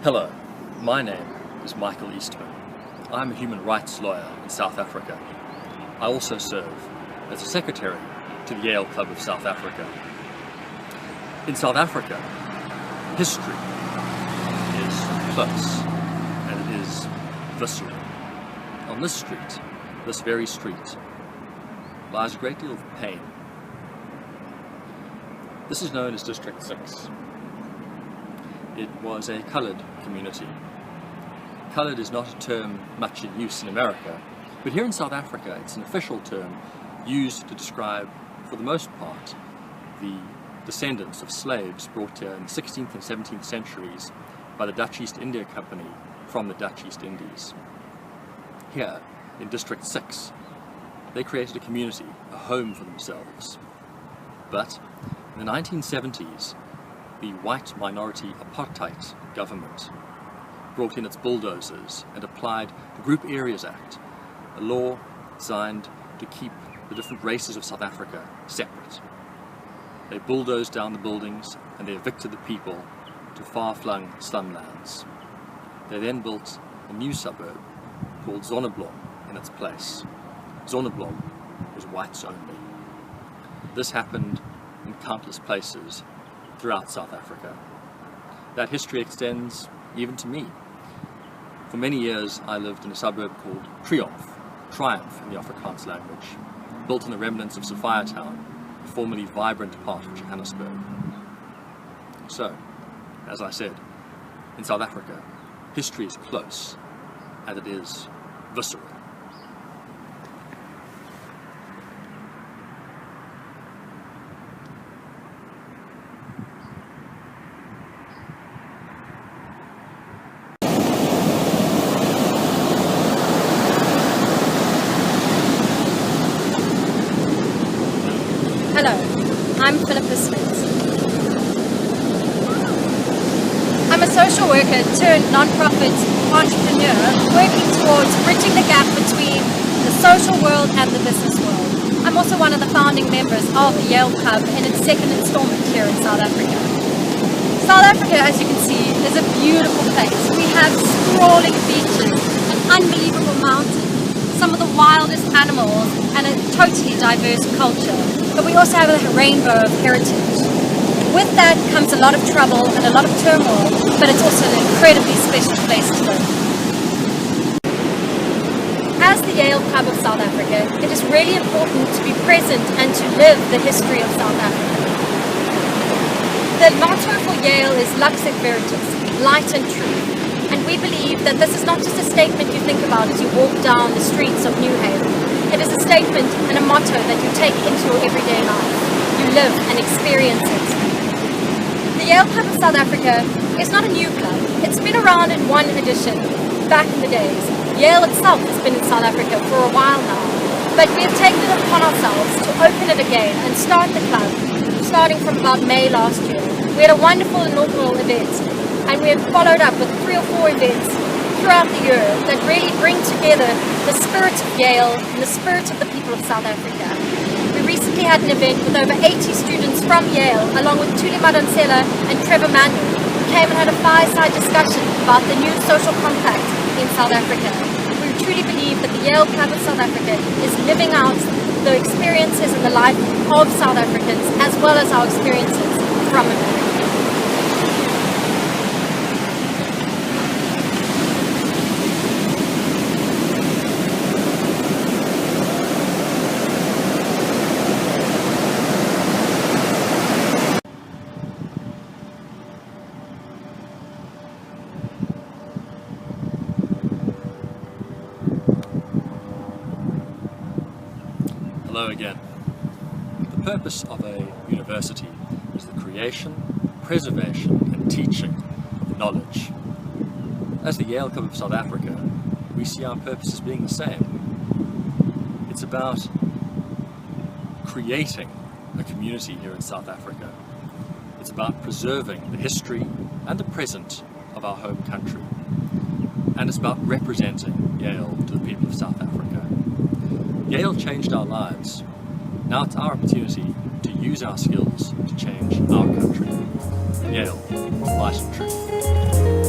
Hello, my name is Michael Eastman. I'm a human rights lawyer in South Africa. I also serve as a secretary to the Yale Club of South Africa. In South Africa, history is close and it is visceral. On this street, this very street, lies a great deal of pain. This is known as District 6. It was a coloured community. Coloured is not a term much in use in America, but here in South Africa it's an official term used to describe, for the most part, the descendants of slaves brought here in the 16th and 17th centuries by the Dutch East India Company from the Dutch East Indies. Here, in District 6, they created a community, a home for themselves. But in the 1970s, the white minority apartheid government brought in its bulldozers and applied the Group Areas Act, a law designed to keep the different races of South Africa separate. They bulldozed down the buildings and they evicted the people to far-flung slumlands. They then built a new suburb called Zonneblom in its place. Zonneblom was whites only. This happened in countless places throughout South Africa. That history extends even to me. For many years I lived in a suburb called Triumph in the Afrikaans language, built in the remnants of Sophiatown, a formerly vibrant part of Johannesburg. So, as I said, in South Africa, history is close and it is visceral. Hello, I'm Philippa Smith. I'm a social worker turned non-profit entrepreneur working towards bridging the gap between the social world and the business world. I'm also one of the founding members of the Yale Club in its second installment here in South Africa. South Africa, as you can see, is a beautiful place. We have sprawling beaches, an unbelievable mountain, some of the wildest animals, and a totally diverse culture. But we also have a rainbow of heritage. With that comes a lot of trouble and a lot of turmoil, but it's also an incredibly special place to live. As the Yale Club of South Africa, it is really important to be present and to live the history of South Africa. The motto for Yale is Lux et Veritas, light and truth. And we believe that this is not just a statement you think about as you walk down the streets of New Haven. It is a statement and a motto that you take into your everyday life. You live and experience it. The Yale Club of South Africa is not a new club. It's been around in one edition back in the days. Yale itself has been in South Africa for a while now. But we have taken it upon ourselves to open it again and start the club, starting from about May last year. We had a wonderful inaugural event, and we have followed up with 3 or 4 events throughout the year that really bring together the spirit of Yale and the spirit of the people of South Africa. We recently had an event with over 80 students from Yale, along with Tuli Madansela and Trevor Manu, who came and had a fireside discussion about the new social compact in South Africa. We truly believe that the Yale Club of South Africa is living out the experiences and the life of South Africans, as well as our experiences from America. Hello again. The purpose of a university is the creation, preservation and teaching of knowledge. As the Yale Club of South Africa, we see our purpose as being the same. It's about creating a community here in South Africa. It's about preserving the history and the present of our home country. And it's about representing Yale to the people of South Africa. Yale changed our lives. Now it's our opportunity to use our skills to change our country. Yale, light and truth.